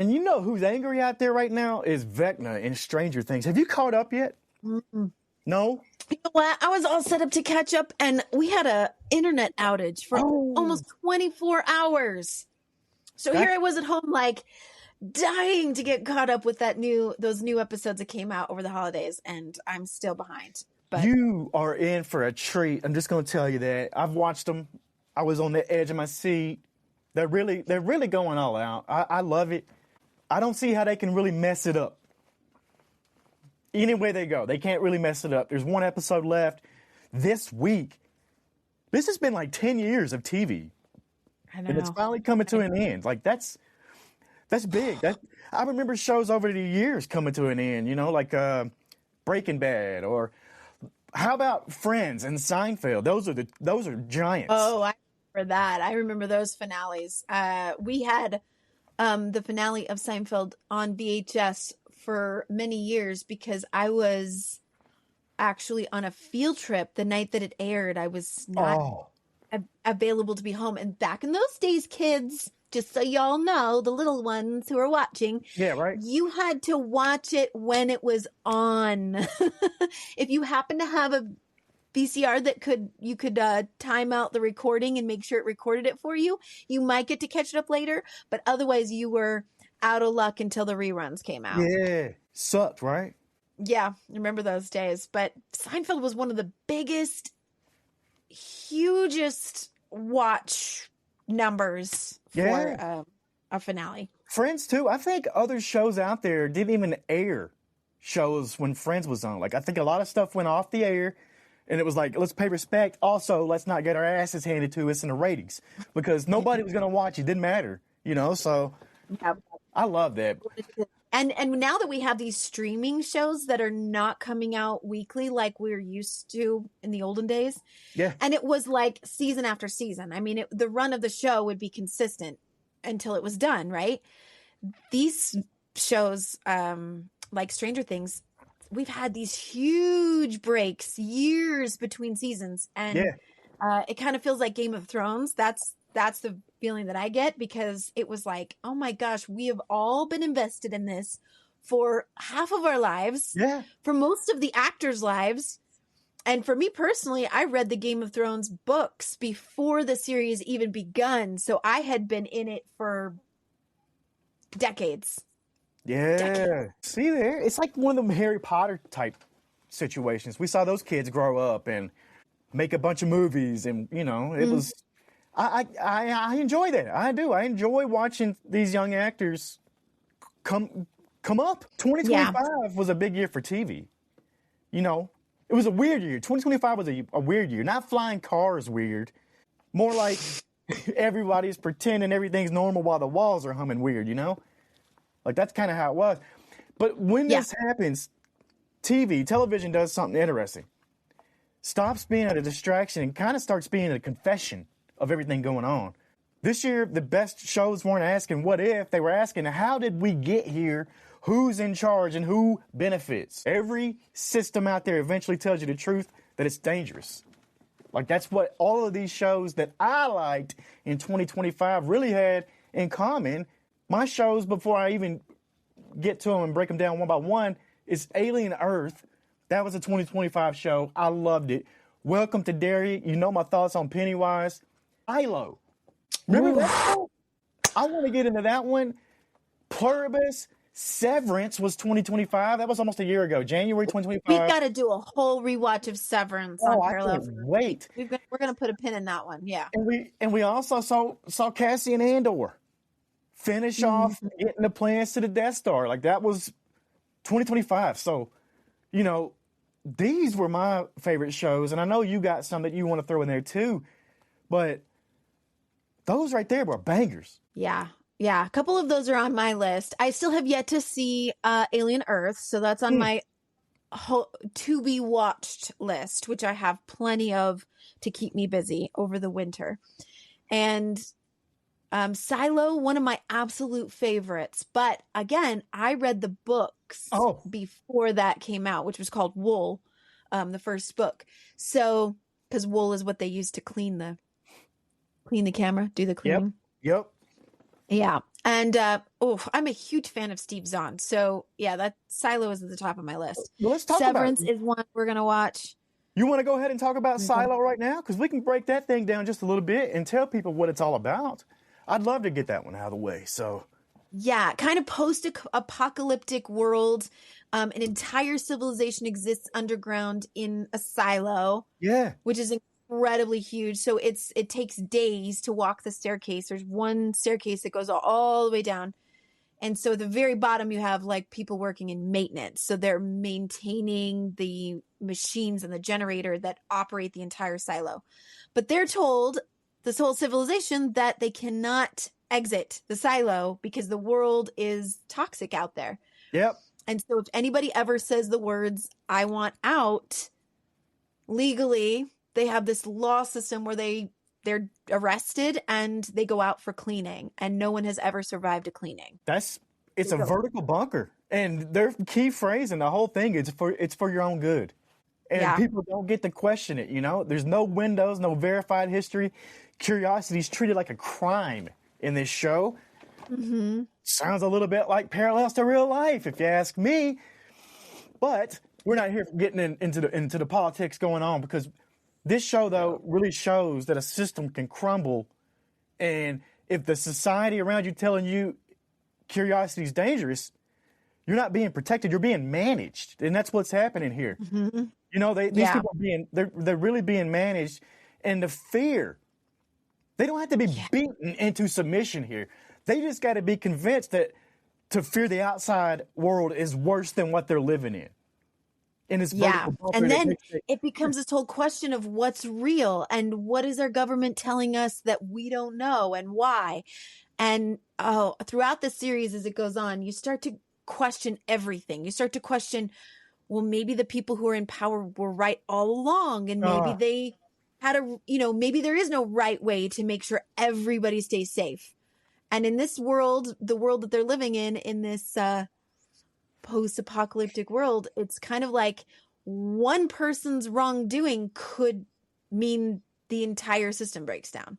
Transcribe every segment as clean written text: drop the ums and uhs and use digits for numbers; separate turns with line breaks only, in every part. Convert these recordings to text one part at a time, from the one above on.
And you know who's angry out there right now is Vecna in Stranger Things. Have you caught up yet?
Mm-mm.
No?
You know what? I was all set up to catch up, and we had a internet outage for almost 24 hours. So here I was at home, like dying to get caught up with those new episodes that came out over the holidays, and I'm still behind. But
you are in for a treat. I'm just going to tell you that. I've watched them. I was on the edge of my seat. They're really going all out. I love it. I don't see how they can really mess it up. Any way they go, they can't really mess it up. There's one episode left this week. This has been like 10 years of TV.
I know.
And it's finally coming to an end. Like that's big. I remember shows over the years coming to an end, you know, like Breaking Bad, or how about Friends and Seinfeld? Those are giants.
Oh, I remember that. I remember those finales. We had the finale of Seinfeld on VHS for many years because I was actually on a field trip the night that it aired. I was not available to be home. And back in those days, kids, just so y'all know, the little ones who are watching,
yeah, right,
you had to watch it when it was on. If you happen to have a VCR that you could time out the recording and make sure it recorded it for you, you might get to catch it up later. But otherwise, you were out of luck until the reruns came out.
Yeah, sucked, right?
Yeah, I remember those days. But Seinfeld was one of the biggest, hugest watch numbers for a finale.
Friends too. I think other shows out there didn't even air shows when Friends was on. Like, I think a lot of stuff went off the air, and it was like, let's pay respect. Also, let's not get our asses handed to us in the ratings, because nobody was going to watch. It didn't matter, you know. So
yeah.
I love that.
And now that we have these streaming shows that are not coming out weekly like we were used to in the olden days, and it was like season after season. I mean, the run of the show would be consistent until it was done, right? These shows, like Stranger Things, we've had these huge breaks, years between seasons, and it kind of feels like Game of Thrones. That's the feeling that I get, because it was like, oh my gosh, we have all been invested in this for half of our lives, for most of the actors' lives. And for me personally, I read the Game of Thrones books before the series even begun. So I had been in it for decades.
Yeah.
Decades.
See there? It's like one of them Harry Potter type situations. We saw those kids grow up and make a bunch of movies, and, you know, it was... I enjoy that. I do. I enjoy watching these young actors come up. 2025 was a big year for TV. You know, it was a weird year. 2025 was a weird year. Not flying cars weird. More like everybody's pretending everything's normal while the walls are humming weird, you know? Like, that's kind of how it was. But when this happens, television does something interesting. Stops being a distraction and kind of starts being a confession of everything going on. This year, the best shows weren't asking what if, they were asking how did we get here, who's in charge, and who benefits. Every system out there eventually tells you the truth that it's dangerous. Like, that's what all of these shows that I liked in 2025 really had in common. My shows, before I even get to them and break them down one by one, is Alien Earth. That was a 2025 show. I loved it. Welcome to Derry. You know my thoughts on Pennywise. Hilo. Remember that? I want to get into that one. Pluribus. Severance was 2025. That was almost a year ago, January 2025.
We've got to do a whole rewatch of Severance on Parallel.
I can't wait.
We're going to put a pin in that one. Yeah.
And we also saw Cassie and Andor finish off getting the plans to the Death Star. Like, that was 2025. So, you know, these were my favorite shows, and I know you got some that you want to throw in there too, but those right there were bangers.
Yeah. Yeah. A couple of those are on my list. I still have yet to see Alien Earth. So that's on my to be watched list, which I have plenty of to keep me busy over the winter. And Silo, one of my absolute favorites. But again, I read the books before that came out, which was called Wool, the first book. So, because wool is what they use to clean the camera, do the cleaning.
Yep.
Yeah. And I'm a huge fan of Steve Zahn. So yeah, that Silo is at the top of my list.
Well, let's talk
Severance
about it.
is one we're gonna watch.
You want to go ahead and talk about
Okay.
Silo right now? Because we can break that thing down just a little bit and tell people what it's all about. I'd love to get that one out of the way. So,
yeah, kind of post-apocalyptic world. An entire civilization exists underground in a silo.
Yeah.
Which is incredibly huge. So it takes days to walk the staircase. There's one staircase that goes all the way down. And so at the very bottom, you have like people working in maintenance. So they're maintaining the machines and the generator that operate the entire silo. But they're told, this whole civilization, that they cannot exit the silo because the world is toxic out there.
Yep.
And so if anybody ever says the words, "I want out," legally, they have this law system where they're arrested and they go out for cleaning, and no one has ever survived a cleaning.
It's a vertical bunker, and their key phrase in the whole thing is it's for your own good. And people don't get to question it, you know? There's no windows, no verified history. Curiosity is treated like a crime in this show.
Mm-hmm.
Sounds a little bit like parallels to real life, if you ask me. But we're not here for getting into the politics going on, because this show, though, really shows that a system can crumble. And if the society around you telling you curiosity is dangerous, you're not being protected, you're being managed. And that's what's happening here.
Mm-hmm.
You know, these people they're really being managed. And the fear, they don't have to be beaten into submission here. They just got to be convinced that to fear the outside world is worse than what they're living in. And it's
and then it becomes this whole question of what's real and what is our government telling us that we don't know and why. And throughout the series, as it goes on, you start to question everything. You start to question, well, maybe the people who are in power were right all along, and maybe they had maybe there is no right way to make sure everybody stays safe. And in this world, the world that they're living in this post-apocalyptic world, it's kind of like one person's wrongdoing could mean the entire system breaks down.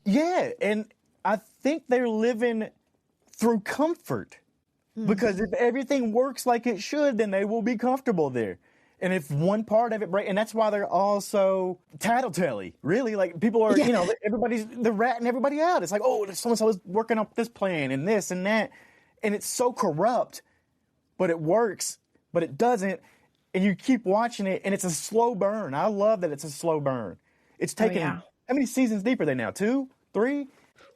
Yeah, and I think they're living through comfort. Because if everything works like it should, then they will be comfortable there. And if one part of it breaks, and that's why they're all so tattletale, really. Like, people are, they're ratting everybody out. It's like, oh, so-and-so is working up this plan and this and that. And it's so corrupt, but it works, but it doesn't. And you keep watching it, and it's a slow burn. I love that it's a slow burn. It's taken, how many seasons deep are they now? 2, 3?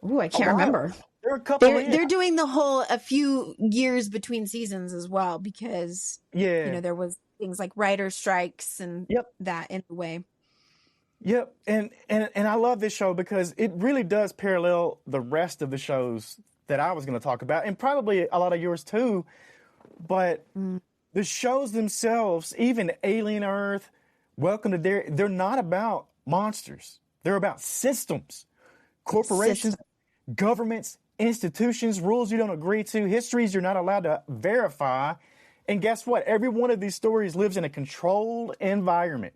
Ooh, I can't remember.
There are a couple.
They're doing a few years between seasons as well, because there was things like writer strikes and that in a way.
Yep, and I love this show because it really does parallel the rest of the shows that I was going to talk about, and probably a lot of yours too. But the shows themselves, even Alien Earth, Welcome to Derry, they're not about monsters. They're about systems, corporations, governments, institutions, rules you don't agree to, histories you're not allowed to verify. And guess what? Every one of these stories lives in a controlled environment.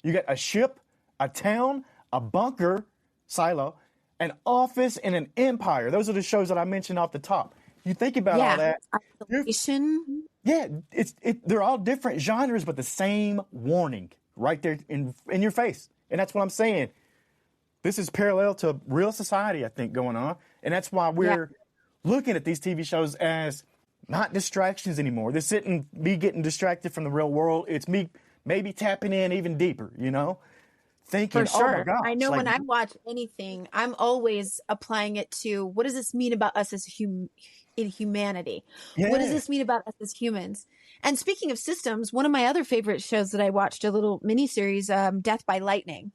You got a ship, a town, a bunker, silo, an office, and an empire. Those are the shows that I mentioned off the top. You think about all that.
Isolation.
Yeah, they're all different genres, but the same warning right there in your face. And that's what I'm saying. This is parallel to real society, I think, going on. And that's why we're looking at these TV shows as not distractions anymore. This isn't me getting distracted from the real world. It's me maybe tapping in even deeper, thinking,
for sure.
Oh my gosh.
I know when I watch anything, I'm always applying it to, what does this mean about us as in humanity? Yeah. What does this mean about us as humans? And speaking of systems, one of my other favorite shows that I watched, a little miniseries, Death by Lightning.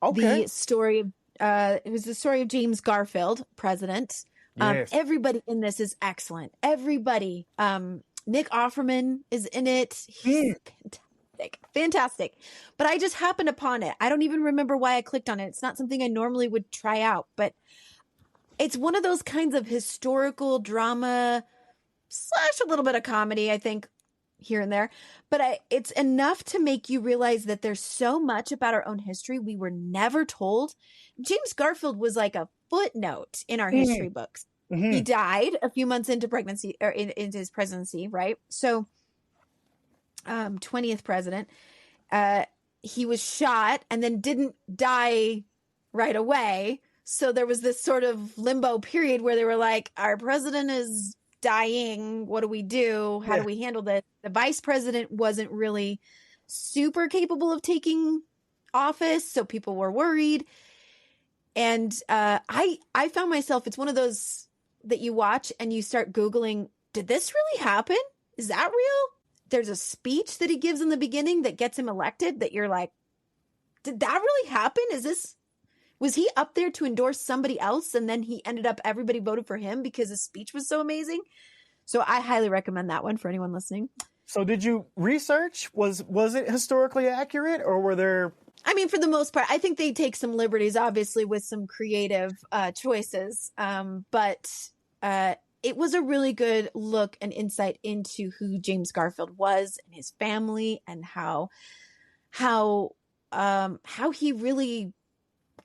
Okay.
The story of it was the story of James Garfield, president.
Yes.
Everybody in this is excellent. Everybody. Nick Offerman is in it. He's fantastic. But I just happened upon it. I don't even remember why I clicked on it. It's not something I normally would try out, but it's one of those kinds of historical drama / a little bit of comedy, I think, here and there. But it's enough to make you realize that there's so much about our own history we were never told. James Garfield was like a footnote in our history books. He died a few months into pregnancy or into his presidency, right? So, 20th president, he was shot and then didn't die right away. So there was this sort of limbo period where they were like, our president is dying. What do we do? How do we handle this? The vice president wasn't really super capable of taking office, so people were worried. And I found myself, it's one of those that you watch and you start Googling, did this really happen? Is that real? There's a speech that he gives in the beginning that gets him elected that you're like, did that really happen? Was he up there to endorse somebody else and then he ended up, everybody voted for him because his speech was so amazing? So I highly recommend that one for anyone listening.
So did you research? Was it historically accurate, or were there...
I mean, for the most part, I think they take some liberties, obviously, with some creative choices. But it was a really good look and insight into who James Garfield was and his family, and how he really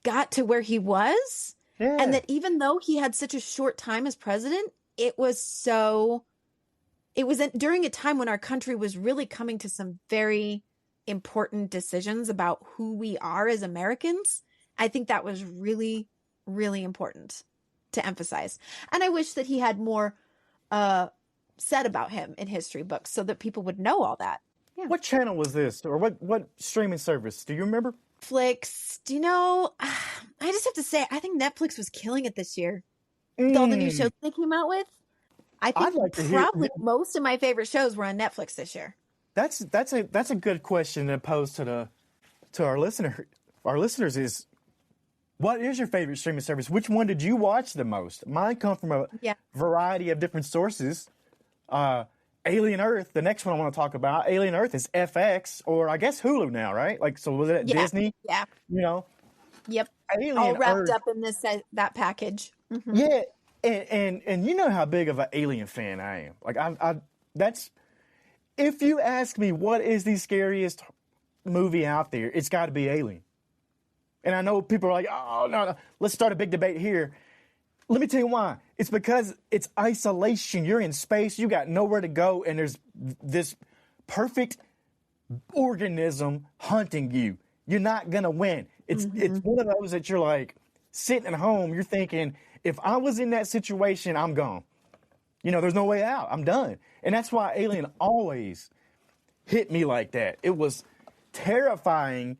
got to where he was. Yeah. And that even though he had such a short time as president, it was during a time when our country was really coming to some very important decisions about who we are as Americans. I think that was really, really important to emphasize. And I wish that he had more said about him in history books so that people would know all that. Yeah.
What channel was this, or what streaming service? Do you remember?
Netflix. Do you know? I just have to say, I think Netflix was killing it this year. With all the new shows they came out with. I think probably most of my favorite shows were on Netflix this year.
That's a good question to pose to our listeners is, what is your favorite streaming service? Which one did you watch the most? Mine come from a variety of different sources. Alien Earth, the next one I want to talk about. Alien Earth is FX, or I guess Hulu now, right? Like, so was it at Disney?
Yeah.
You know?
Yep.
Alien
all wrapped
Earth,
up in that package. Mm-hmm.
Yeah. And you know how big of an Alien fan I am. Like, that's, if you ask me what is the scariest movie out there, it's got to be Alien. And I know people are like, oh, no, let's start a big debate here. Let me tell you why. It's because it's isolation. You're in space. You got nowhere to go. And there's this perfect organism hunting you. You're not going to win. It's one of those that you're like sitting at home. You're thinking, if I was in that situation, I'm gone. You know, there's no way out. I'm done. And that's why Alien always hit me like that. It was terrifying.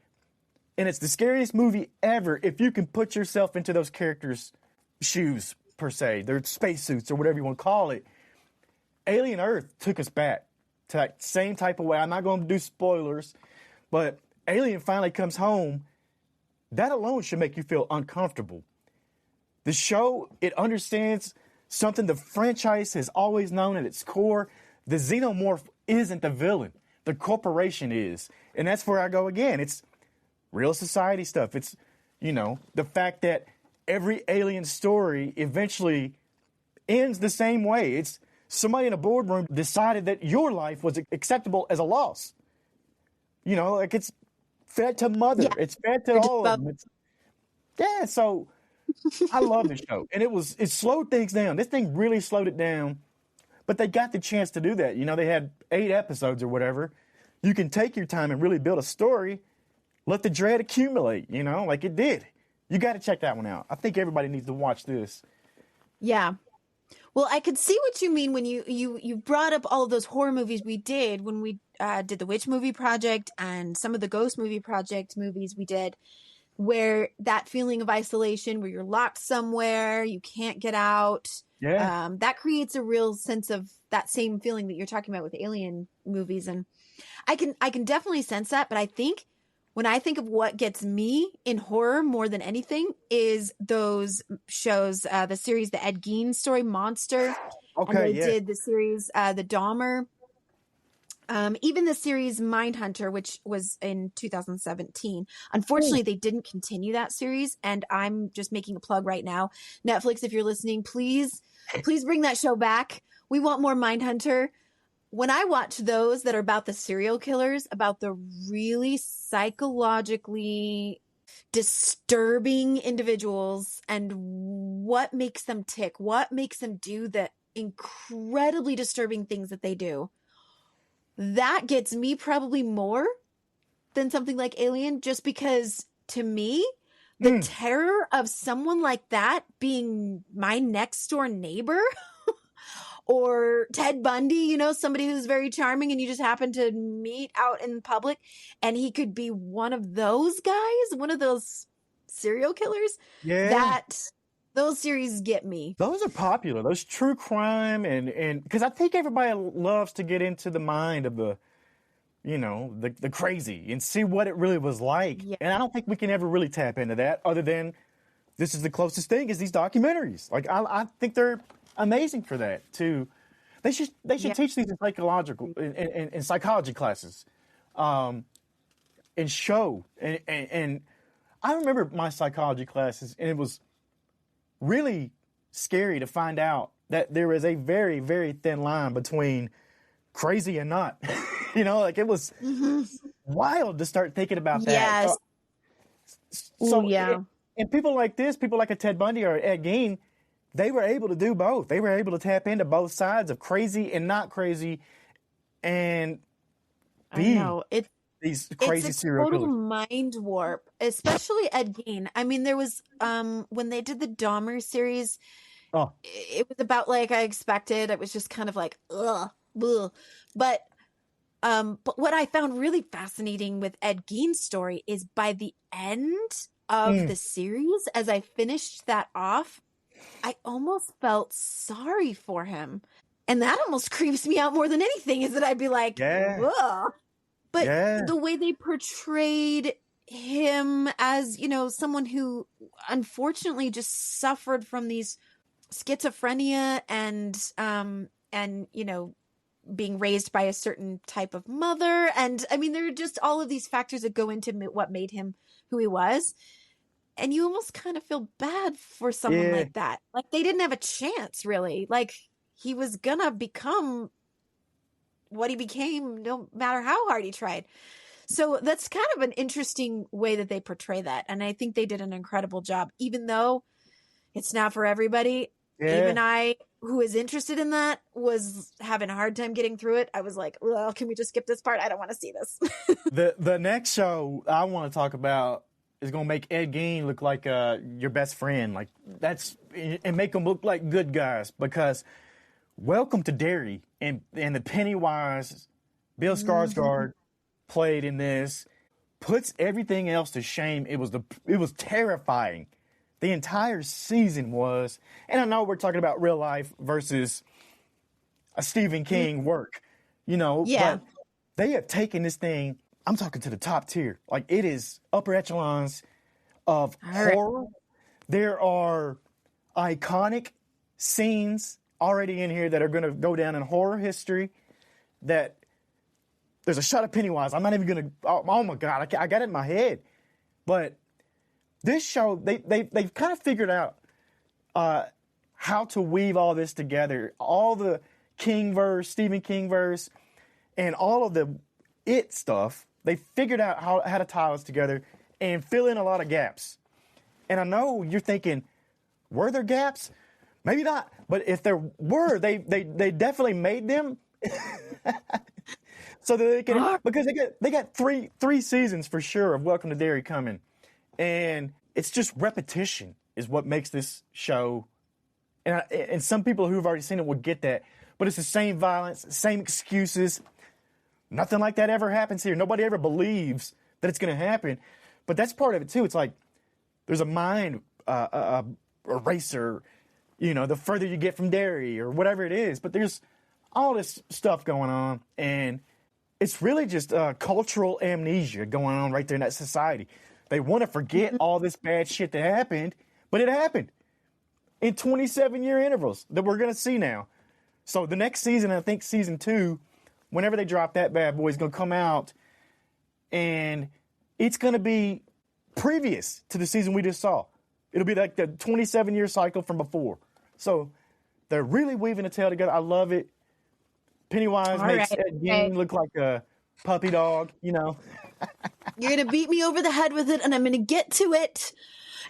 And it's the scariest movie ever if you can put yourself into those characters' shoes, per se, their spacesuits or whatever you want to call it. Alien Earth took us back to that same type of way. I'm not going to do spoilers, but Alien finally comes home. That alone should make you feel uncomfortable. The show, it understands something the franchise has always known at its core. The xenomorph isn't the villain. The corporation is. And that's where I go again. It's real society stuff. It's, you know, the fact that every alien story eventually ends the same way. It's somebody in a boardroom decided that your life was acceptable as a loss. You know, like it's fed to mother. Yeah. It's fed to all of them. So I love the show. And it slowed things down. This thing really slowed it down. But they got the chance to do that. You know, they had 8 episodes or whatever. You can take your time and really build a story. Let the dread accumulate, you know, like it did. You got to check that one out. I think everybody needs to watch this.
Yeah. Well, I could see what you mean when you brought up all of those horror movies we did when we did the Witch Movie Project and some of the Ghost Movie Project movies we did, where that feeling of isolation, where you're locked somewhere, you can't get out.
Yeah.
That creates a real sense of that same feeling that you're talking about with alien movies. And I can definitely sense that, but I think when I think of what gets me in horror more than anything is those shows, the series, the Ed Gein story, Monster.
Okay,
and they did the series, the Dahmer. Even the series Mindhunter, which was in 2017. Unfortunately, they didn't continue that series. And I'm just making a plug right now. Netflix, if you're listening, please bring that show back. We want more Mindhunter. When I watch those that are about the serial killers, about the really psychologically disturbing individuals and what makes them tick, what makes them do the incredibly disturbing things that they do. That gets me probably more than something like Alien, just because to me, the terror of someone like that being my next door neighbor or Ted Bundy, you know, somebody who's very charming and you just happen to meet out in public and he could be one of those guys, one of those serial killers.
Yeah.
Those series get me.
Those are popular. Those true crime and because I think everybody loves to get into the mind of the, you know, the crazy and see what it really was like. Yeah. And I don't think we can ever really tap into that other than this is the closest thing is these documentaries. Like I think they're amazing for that too. They should teach these in psychological in psychology classes, and show and I remember my psychology classes and it was really scary to find out that there is a very, very thin line between crazy and not. You know, like it was wild to start thinking about that.
Yes.
So yeah. And people like this, people like a Ted Bundy or Ed Gein, they were able to do both. They were able to tap into both sides of crazy and not crazy and be these crazy serial killers.
It's a total mind warp, especially Ed Gein. I mean, there was, when they did the Dahmer series, it was about like I expected. It was just kind of like, ugh. But what I found really fascinating with Ed Gein's story is by the end of the series, as I finished that off, I almost felt sorry for him. And that almost creeps me out more than anything is that I'd be like, ugh. But the way they portrayed him as, you know, someone who unfortunately just suffered from these schizophrenia and, you know, being raised by a certain type of mother. And I mean, there are just all of these factors that go into what made him who he was. And you almost kind of feel bad for someone like that. Like they didn't have a chance really. Like he was gonna become what he became no matter how hard he tried. So that's kind of an interesting way that they portray that. And I think they did an incredible job, even though it's not for everybody. Even I, who is interested in that, was having a hard time getting through it. I was like, well, can we just skip this part? I don't want to see this.
The next show I want to talk about is going to make Ed Gein look like your best friend. Like and make them look like good guys, because Welcome to Derry and the Pennywise Bill Skarsgård played in this puts everything else to shame. It was terrifying. The entire season was, and I know we're talking about real life versus a Stephen King work, you know, but they have taken this thing, I'm talking to the top tier. Like it is upper echelons of horror. There are iconic scenes already in here that are going to go down in horror history. That there's a shot of Pennywise. I'm not even going to, oh my God, I got it in my head. But this show, they've kind of figured out how to weave all this together. All the King-verse, Stephen King-verse, and all of the it stuff. They figured out how to tie this together and fill in a lot of gaps. And I know you're thinking, were there gaps? Maybe not. But if there were, they definitely made them. So that they can, because they got three seasons for sure of Welcome to Derry coming. And it's just repetition is what makes this show. And some people who've already seen it will get that. But it's the same violence, same excuses. Nothing like that ever happens here. Nobody ever believes that it's going to happen. But that's part of it, too. It's like there's a mind eraser, you know, the further you get from Derry or whatever it is. But there's all this stuff going on. And it's really just cultural amnesia going on right there in that society. They want to forget all this bad shit that happened, but it happened in 27-year intervals that we're going to see now. So the next season, I think season 2, whenever they drop that bad boy, is going to come out, and it's going to be previous to the season we just saw. It'll be like the 27-year cycle from before. So they're really weaving a tale together. I love it. Pennywise makes Ed Gein look like a puppy dog, you know.
You're going to beat me over the head with it, and I'm going to get to it.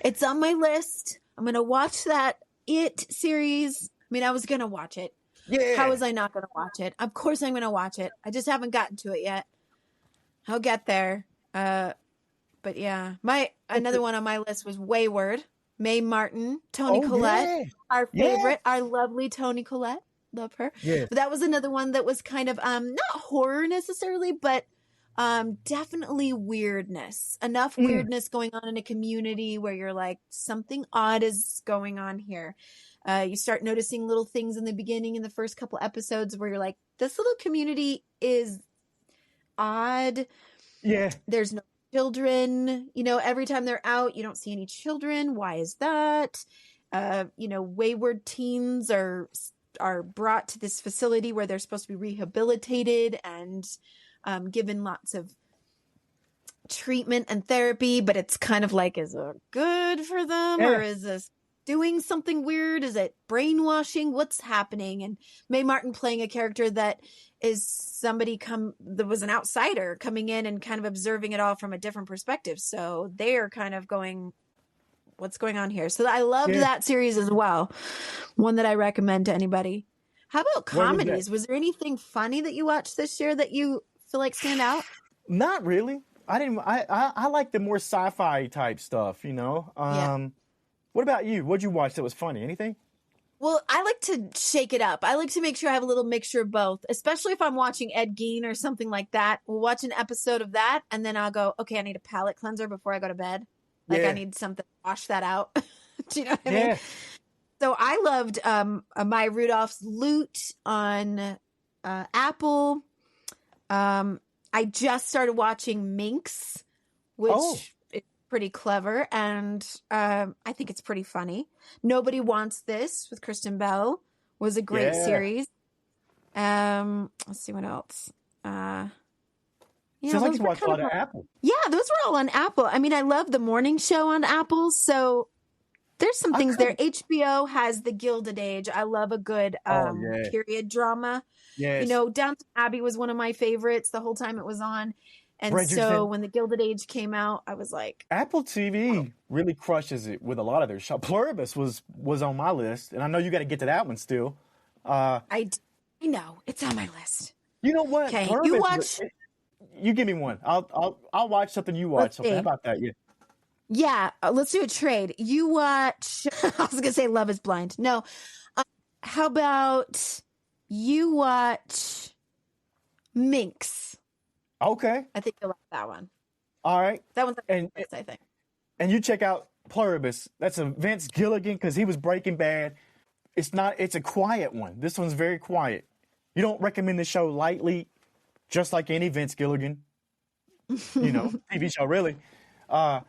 It's on my list. I'm going to watch that It series. I mean, I was going to watch it.
Yeah.
How was I not going to watch it? Of course I'm going to watch it. I just haven't gotten to it yet. I'll get there. But yeah, another one on my list was Wayward. Mae Martin, Toni Collette, our favorite, our lovely Toni Collette. Love her.
Yeah.
But that was another one that was kind of not horror necessarily, but definitely weirdness. Enough weirdness going on in a community where you're like, something odd is going on here. You start noticing little things in the beginning in the first couple episodes where you're like, this little community is odd.
Yeah.
There's no children. Every time they're out, you don't see any children. Why is that? Wayward teens are brought to this facility where they're supposed to be rehabilitated and given lots of treatment and therapy, but it's kind of like, is it good for them or is this doing something weird? Is it brainwashing? What's happening? And Mae Martin playing a character that is somebody that was an outsider coming in and kind of observing it all from a different perspective. So they are kind of going, what's going on here? So I loved that series as well. One that I recommend to anybody. How about comedies? Was there anything funny that you watched this year that you feel like stand out?
Not really. I like the more sci-fi type stuff, What about you? What'd you watch that was funny? Anything?
Well, I like to shake it up. I like to make sure I have a little mixture of both, especially if I'm watching Ed Gein or something like that. We'll watch an episode of that, and then I'll go, okay, I need a palate cleanser before I go to bed. I need something to wash that out. Do you know what I mean? So I loved Maya Rudolph's Loot on Apple. I just started watching Minx, which is pretty clever, and I think it's pretty funny. Nobody Wants This with Kristen Bell was a great series. Let's see what else.
Sounds like you watched a lot of Apple.
Yeah, those were all on Apple. I mean, I love the morning show on Apple, so there's some things there. HBO has The Gilded Age. I love a good period drama.
Yes.
Downton Abbey was one of my favorites the whole time it was on. And so when The Gilded Age came out, I was like...
Apple TV really crushes it with a lot of their shows. Pluribus was on my list, and I know you got to get to that one still.
I know. It's on my list.
You know what?
Okay,
Pluribus,
you watch...
You give me one. I'll watch something you watch. Something. How about that? Yeah.
Yeah. Let's do a trade. You watch. I was gonna say Love Is Blind. No. How about you watch Minx?
Okay.
I think you'll like that one.
All right.
That one's on my list, I think.
And you check out Pluribus. That's a Vince Gilligan because he was Breaking Bad. It's a quiet one. This one's very quiet. You don't recommend the show lightly. Just like any Vince Gilligan, TV show, really. That's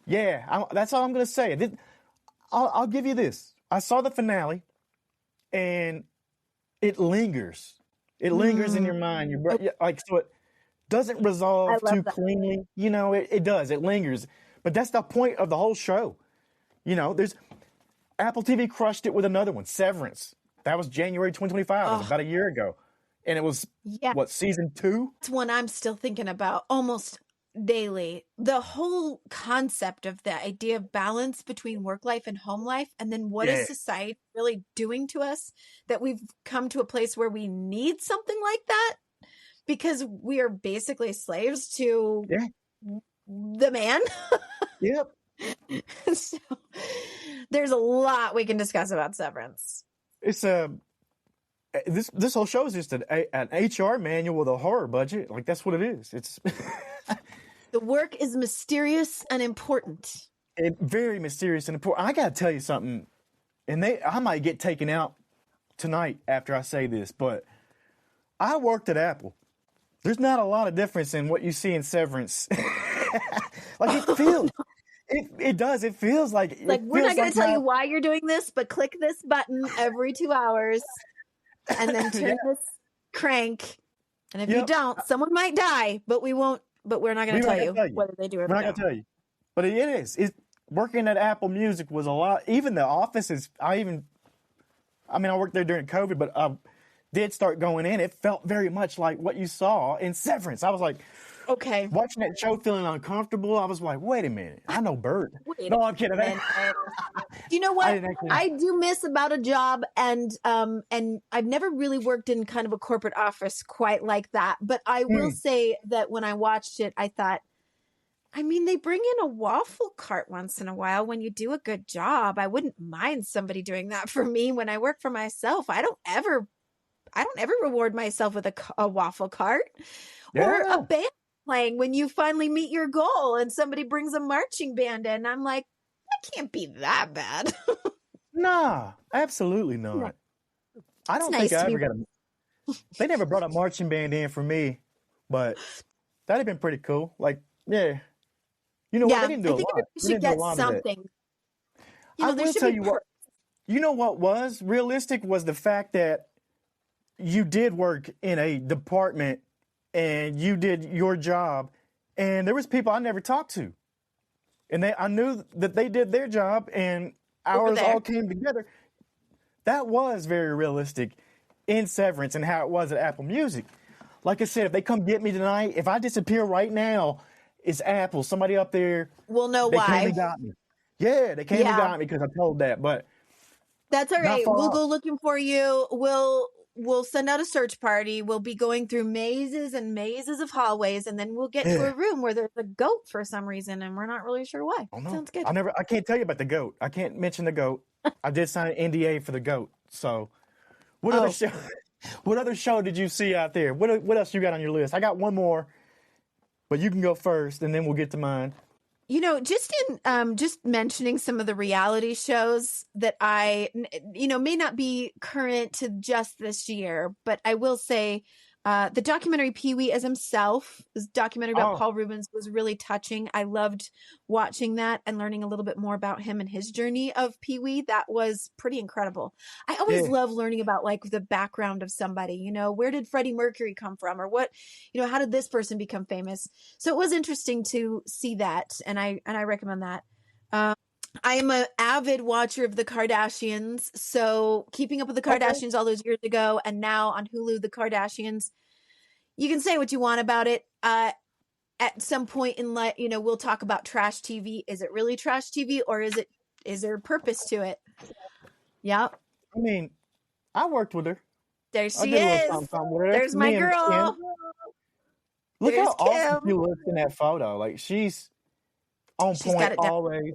all I'm going to say. I'll give you this. I saw the finale, and it lingers. It lingers in your mind. So it doesn't resolve too cleanly. It does. It lingers. But that's the point of the whole show. There's Apple TV crushed it with another one, Severance. That was January 2025. It was about a year ago. And it was, season 2?
It's one I'm still thinking about almost daily. The whole concept of the idea of balance between work life and home life. And then what is society really doing to us that we've come to a place where we need something like that? Because we are basically slaves to the man.
Yep.
So there's a lot we can discuss about Severance.
It's this whole show is just an HR manual with a horror budget. Like, that's what it is. It's
the work is mysterious and important.
Very mysterious and important. I got to tell you something, and I might get taken out tonight after I say this, but I worked at Apple. There's not a lot of difference in what you see in Severance. Like, it feels... It does. It feels like...
we're not going to tell you why you're doing this, but click this button every 2 hours. And then turn this crank. And if you don't, someone might die, but we won't, but we're not going to tell you whether they do or not.
We're not going to tell you. But it is. Working at Apple Music was a lot. Even the offices, I worked there during COVID, but did start going in. It felt very much like what you saw in Severance. I was like,
Okay.
Watching that show, feeling uncomfortable, I was like, wait a minute, I know Bert.
Wait
No,
a
I'm kidding.
minute. You know
I
what
didn't actually.
I do miss about a job, and I've never really worked in kind of a corporate office quite like that. But I will say that when I watched it, I thought, I mean, they bring in a waffle cart once in a while when you do a good job. I wouldn't mind somebody doing that for me when I work for myself. I don't ever reward myself with a waffle cart or a band playing when you finally meet your goal and somebody brings a marching band in. I'm like, that can't be that bad.
Nah, absolutely not. I don't think I ever got a. They never brought a marching band in for me, but that'd have been pretty cool. Like, yeah, you know what? They didn't do a lot.
I think everybody should get something.
I will tell you what. You know what was realistic was the fact that you did work in a department and you did your job, and there was people I never talked to, and I knew that they did their job, and ours all came together. That was very realistic in Severance and how it was at Apple Music. Like I said, if they come get me tonight, if I disappear right now, it's Apple. Somebody up there.
We'll know why.
They came and got me. Yeah, they came and got me because I told that. But
that's all right. We'll go looking for you. We'll send out a search party. We'll be going through mazes and mazes of hallways, and then we'll get to a room where there's a goat for some reason, and we're not really sure why.
Oh, no.
Sounds good.
I can't tell you about the goat. I can't mention the goat. I did sign an NDA for the goat. So, what other show did you see out there? What else you got on your list? I got one more, but you can go first, and then we'll get to mine.
You know, just mentioning some of the reality shows that I, may not be current to just this year, but I will say the documentary Pee-wee as himself, this documentary about Paul Reubens, was really touching. I loved watching that and learning a little bit more about him and his journey of Pee-wee. That was pretty incredible. I always love learning about like the background of somebody, where did Freddie Mercury come from, or what, how did this person become famous? So it was interesting to see that. And I recommend that. I am an avid watcher of the Kardashians. So keeping up with the Kardashians all those years ago, and now on Hulu, the Kardashians, you can say what you want about it. At some point in life, we'll talk about trash TV. Is it really trash TV, or is there a purpose to it? Yeah.
I mean, I worked with her.
There she is. There's my girl.
Look how awesome she looks in that photo. Like, she's on point always.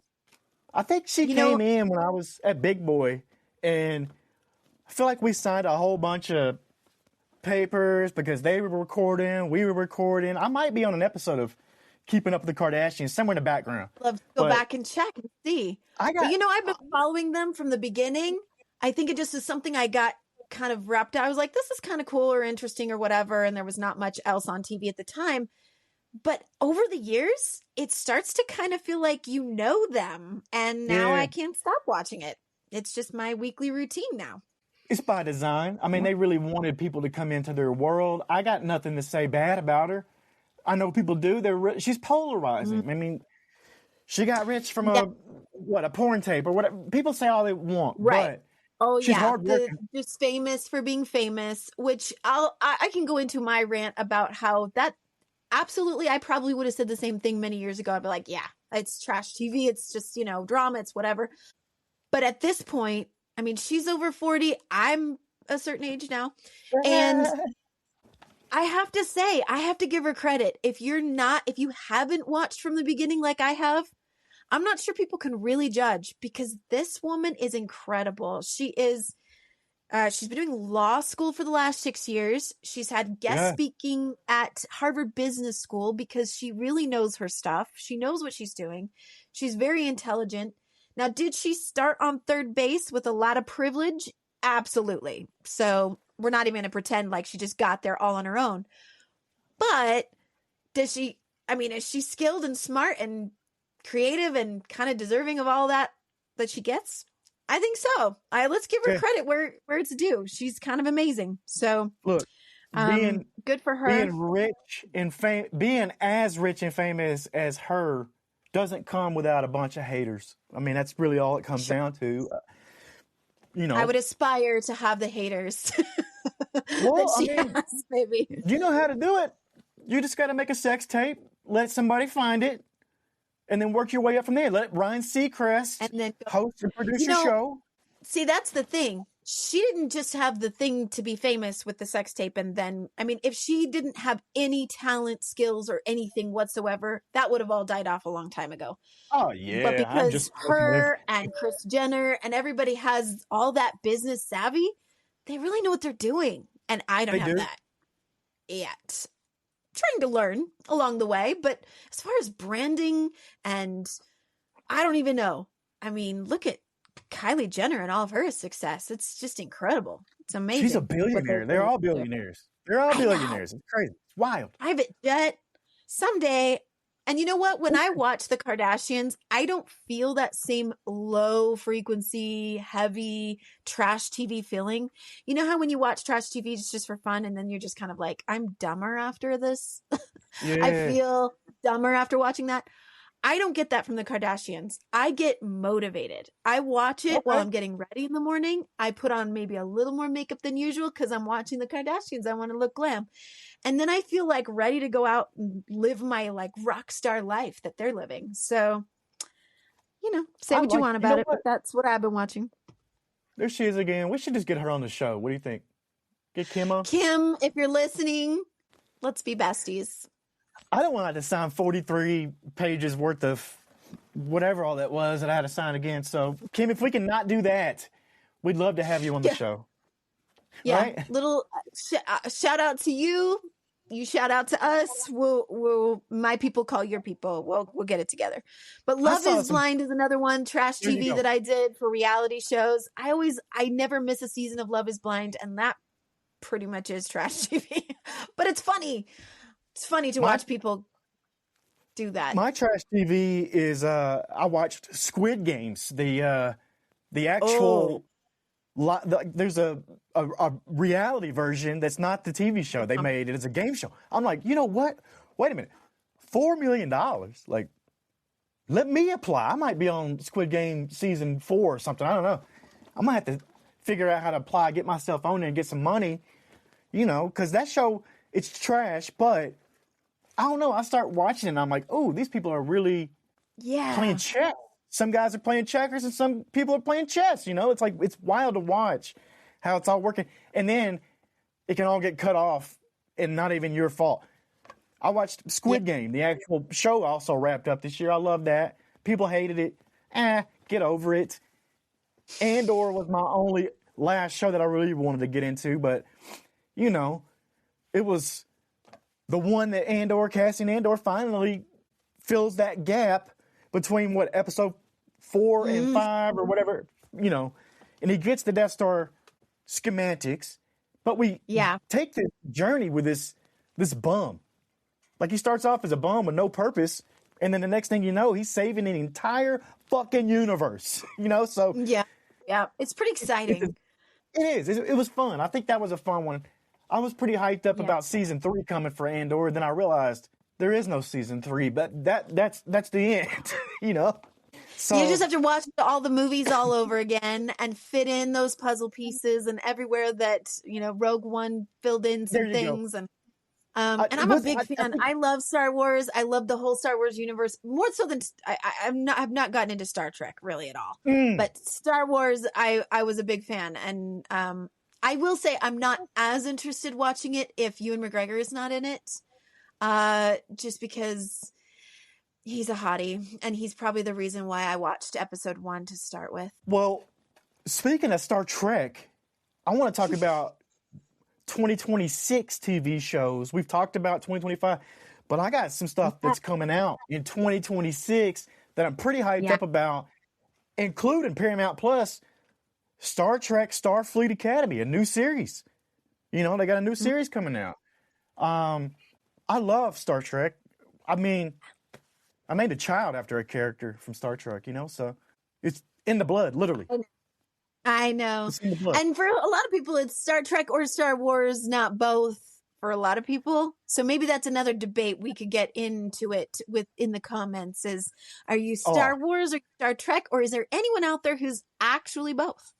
I think she came in when I was at Big Boy, and I feel like we signed a whole bunch of papers because they were recording, we were recording. I might be on an episode of Keeping Up with the Kardashians somewhere in the background.
Love to go back and check and see. I've been following them from the beginning. I think it just is something I got kind of wrapped out. I was like, this is kind of cool or interesting or whatever, and there was not much else on TV at the time. But over the years, it starts to kind of feel like you know them. And now I can't stop watching it. It's just my weekly routine now.
It's by design. I mean, they really wanted people to come into their world. I got nothing to say bad about her. I know people do. She's polarizing. Mm-hmm. I mean, she got rich from a porn tape or whatever. People say all they want.
Right.
But she's hardworking.
Just famous for being famous, which I can go into my rant about how that. Absolutely. I probably would have said the same thing many years ago. I'd be like, yeah, it's trash TV. It's just, drama. It's whatever. But at this point, I mean, she's over 40. I'm a certain age now. And I have to say, I have to give her credit. If you haven't watched from the beginning like I have, I'm not sure people can really judge, because this woman is incredible. She's been doing law school for the last 6 years. She's had guest speaking at Harvard Business School because she really knows her stuff. She knows what she's doing. She's very intelligent. Now, did she start on third base with a lot of privilege? Absolutely. So we're not even going to pretend like she just got there all on her own. But is she skilled and smart and creative and kind of deserving of all that she gets? I think so. Let's give her credit where it's due. She's kind of amazing. So
look,
good for her.
Being as rich and famous as her doesn't come without a bunch of haters. I mean, that's really all it comes down to.
I would aspire to have the haters.
Well, maybe. Do you know how to do it? You just got to make a sex tape, let somebody find it, and then work your way up from there. Let Ryan Seacrest
and then
host and produce your show.
See, that's the thing. She didn't just have the thing to be famous with the sex tape. And then, I mean, if she didn't have any talent, skills, or anything whatsoever, that would have all died off a long time ago.
Oh, yeah.
But because her and Kris Jenner and everybody has all that business savvy, they really know what they're doing. And I don't have that yet. Trying to learn along the way. But as far as branding, and I don't even know. I mean, look at Kylie Jenner and all of her success. It's just incredible. It's amazing.
She's a billionaire. They're all billionaires. They're all billionaires. It's crazy. It's wild.
Private jet someday. And you know what? When I watch the Kardashians, I don't feel that same low frequency, heavy trash TV feeling. You know how when you watch trash TV, it's just for fun. And then you're just kind of like, I'm dumber after this.
Yeah.
I feel dumber after watching that. I don't get that from the Kardashians. I get motivated. I watch it while I'm getting ready in the morning. I put on maybe a little more makeup than usual because I'm watching the Kardashians. I want to look glam. And then I feel like ready to go out and live my like rock star life that they're living. So, you know, say what you want about it, but that's what I've been watching.
There she is again. We should just get her on the show. What do you think? Get Kim on?
Kim, if you're listening, let's be besties.
I don't want to sign 43 pages worth of whatever all that was that I had to sign again. So, Kim, if we can not do that, we'd love to have you on the show.
Yeah,
right?
Little shout out to you. You shout out to us. We'll my people call your people. We'll get it together. But Love is Blind is another one, trash TV that I did for reality shows. I never miss a season of Love is Blind, and that pretty much is trash TV. But it's funny. It's funny to watch people do that.
My trash TV is I watched Squid Games, the actual. There's a reality version that's not the TV show they made. It is a game show. I'm like, you know what? Wait a minute, $4 million. Like, let me apply. I might be on Squid Game season 4 or something. I don't know. I might have to figure out how to apply, get myself on there, and get some money. You know, because that show, it's trash, but I don't know. I start watching it and I'm like, oh, these people are really playing chess. Some guys are playing checkers and some people are playing chess. You know, it's like, it's wild to watch how it's all working. And then it can all get cut off and not even your fault. I watched Squid Game. The actual show also wrapped up this year. I love that. People hated it. Get over it. Andor was my only last show that I really wanted to get into, but you know, it was the one that Cassian Andor finally fills that gap between episode 4 and 5 or whatever, you know, and he gets the Death Star schematics, but we take this journey with this bum. Like, he starts off as a bum with no purpose, and then the next thing you know, he's saving an entire fucking universe, you know? So
yeah, it's pretty exciting.
It is. It was fun. I think that was a fun one. I was pretty hyped up about season 3 coming for Andor. Then I realized there is no season 3, but that's the end, you know? So
you just have to watch all the movies all over again and fit in those puzzle pieces and everywhere that, you know, Rogue One filled in some things. And I'm a big fan. I love Star Wars. I love the whole Star Wars universe more so than I've not gotten into Star Trek really at all. But Star Wars, I was a big fan. And I will say I'm not as interested watching it if Ewan McGregor is not in it. Just because he's a hottie and he's probably the reason why I watched episode 1 to start with.
Well, speaking of Star Trek, I want to talk about 2026 TV shows. We've talked about 2025, but I got some stuff that's coming out in 2026 that I'm pretty hyped up about, including Paramount Plus, Star Trek Starfleet Academy, a new series. You know, they got a new series coming out. I love Star Trek. I mean, I made a child after a character from Star Trek, you know, so it's in the blood, literally.
I know. It's in the blood. And for a lot of people, it's Star Trek or Star Wars, not both for a lot of people. So maybe that's another debate we could get into it in the comments is, are you Star Wars or Star Trek, or is there anyone out there who's actually both?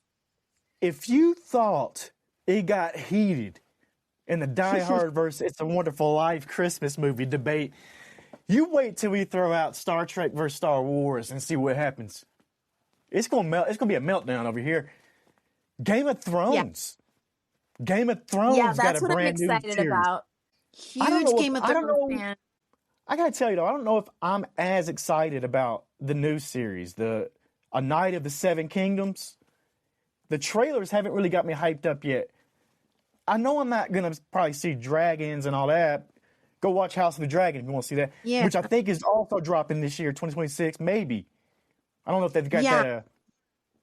If you thought it got heated in the Die Hard versus It's a Wonderful Life Christmas movie debate. You wait till we throw out Star Trek versus Star Wars and see what happens. It's gonna melt. It's gonna be a meltdown over here. Game of Thrones. Yeah. Game of Thrones got a brand new series.
That's what I'm excited about. Huge Game of Thrones fan.
I gotta tell you though, I don't know if I'm as excited about the new series, A Night of the Seven Kingdoms. The trailers haven't really got me hyped up yet. I know I'm not gonna probably see dragons and all that. Go watch House of the Dragon if you want to see that. Yeah. Which I think is also dropping this year, 2026, maybe. I don't know if they've got that.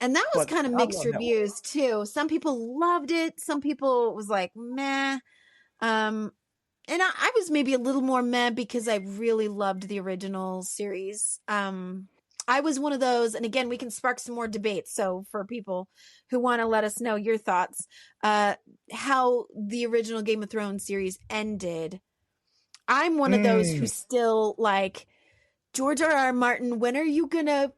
And that was kind of mixed reviews too. Some people loved it. Some people was like, meh. And I was maybe a little more meh because I really loved the original series. I was one of those, and again, we can spark some more debates. So for people who want to let us know your thoughts, how the original Game of Thrones series ended. I'm one of those who still like, George R.R. Martin, when are you going to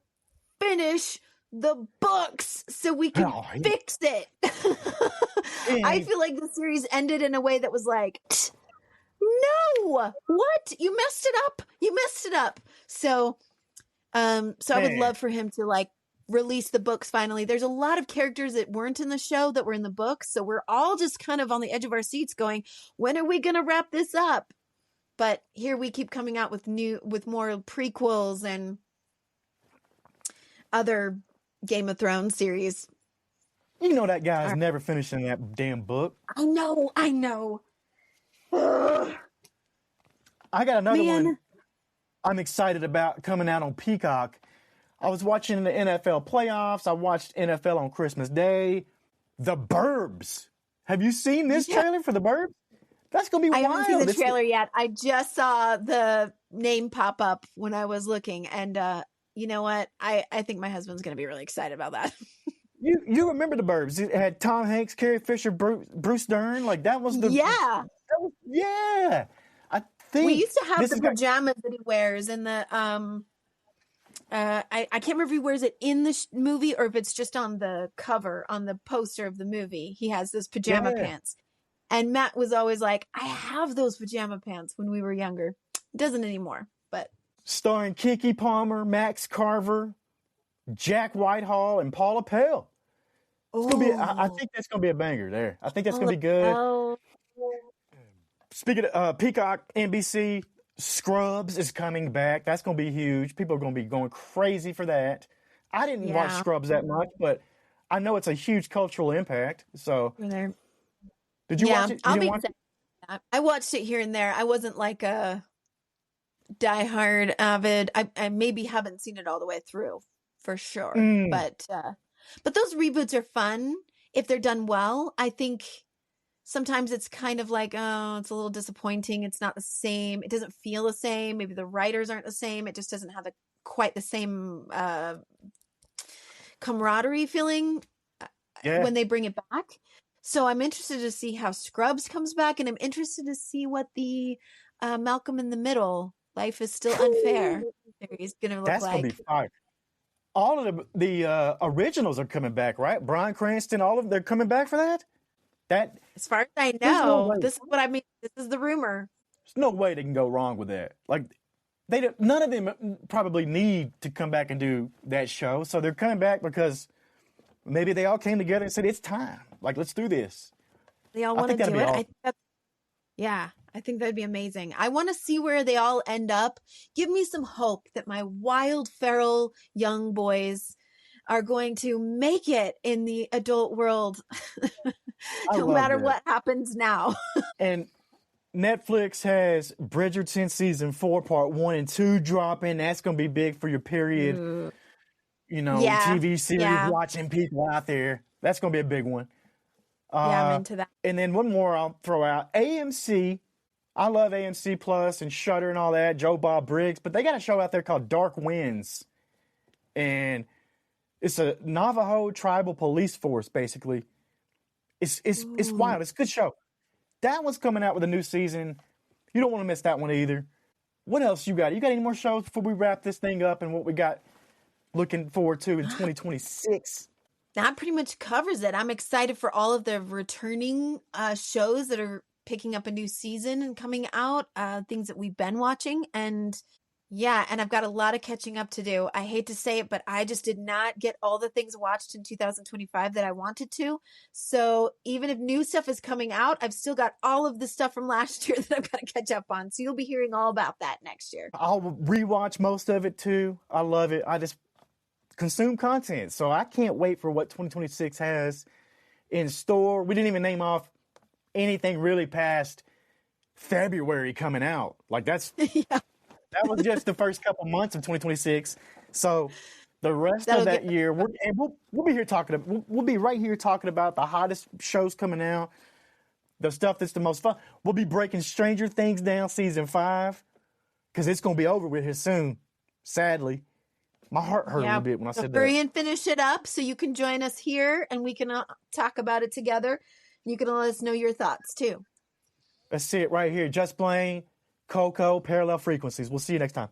finish the books so we can fix it? I feel like the series ended in a way that was like, no, what? You messed it up. So I would love for him to like release the books finally. There's a lot of characters that weren't in the show that were in the books. So we're all just kind of on the edge of our seats going, when are we going to wrap this up? But here we keep coming out with more prequels and other Game of Thrones series.
You know that guy's never finishing that damn book.
I know.
I got another one I'm excited about coming out on Peacock. I was watching the NFL playoffs. I watched NFL on Christmas Day. The Burbs. Have you seen this trailer for The Burbs? That's going to be wild.
I haven't seen the trailer yet. I just saw the name pop up when I was looking. And you know what? I think my husband's going to be really excited about that.
You remember The Burbs. It had Tom Hanks, Carrie Fisher, Bruce Dern. Like that was the...
Yeah.
I think
we used to have the pajamas that he wears in the... I can't remember if he wears it in the movie or if it's just on the cover, on the poster of the movie. He has those pajama pants. And Matt was always like, I have those pajama pants when we were younger. Doesn't anymore, but.
Starring Keke Palmer, Max Carver, Jack Whitehall, and Paula Pell. I think that's going to be a banger there. I think that's going to be good. Speaking of Peacock, NBC, Scrubs is coming back. That's going to be huge. People are going to be going crazy for that. I didn't watch Scrubs that much, but I know it's a huge cultural impact. So. Did you watch it?
I watched it here and there. I wasn't like a diehard avid. I maybe haven't seen it all the way through for sure. But those reboots are fun if they're done well. I think sometimes it's kind of like, oh, it's a little disappointing. It's not the same. It doesn't feel the same. Maybe the writers aren't the same. It just doesn't have quite the same camaraderie feeling when they bring it back. So I'm interested to see how Scrubs comes back, and I'm interested to see what the Malcolm in the Middle, Life is Still Unfair series going to look like. That's going to be fire.
All of the originals are coming back, right? Bryan Cranston, all of them, they're coming back for that?
As far as I know, this is what I mean. This is the rumor.
There's no way they can go wrong with that. Like, none of them probably need to come back and do that show. So they're coming back because maybe they all came together and said, it's time. Like, let's do this.
They all want to do it. Awesome. I think that'd be amazing. I want to see where they all end up. Give me some hope that my wild, feral young boys are going to make it in the adult world, no matter what happens now.
And Netflix has Bridgerton season 4, part 1 and 2 dropping. That's going to be big for your period, TV series watching people out there. That's going to be a big one.
I'm into that.
And then one more I'll throw out. AMC. I love AMC Plus and Shudder and all that. Joe Bob Briggs. But they got a show out there called Dark Winds. And it's a Navajo tribal police force, basically. It's wild. It's a good show. That one's coming out with a new season. You don't want to miss that one either. What else you got? You got any more shows before we wrap this thing up and what we got looking forward to in 2026?
That pretty much covers it. I'm excited for all of the returning shows that are picking up a new season and coming out, things that we've been watching. And yeah, and I've got a lot of catching up to do. I hate to say it, but I just did not get all the things watched in 2025 that I wanted to. So even if new stuff is coming out, I've still got all of the stuff from last year that I've got to catch up on. So you'll be hearing all about that next year.
I'll rewatch most of it too. I love it. I just consume content. So I can't wait for what 2026 has in store. We didn't even name off anything really past February coming out. Like that's...
Yeah.
That was just the first couple months of 2026. So the rest of that year, we'll be here talking. We'll be right here talking about the hottest shows coming out, the stuff that's the most fun. We'll be breaking Stranger Things down season 5 because it's going to be over with here soon. Sadly, my heart hurt a little bit when I said that.
Hurry and finish it up so you can join us here and we can talk about it together. You can let us know your thoughts too.
That's it right here. Just Blane Coco, Parallel Frequencies. We'll see you next time.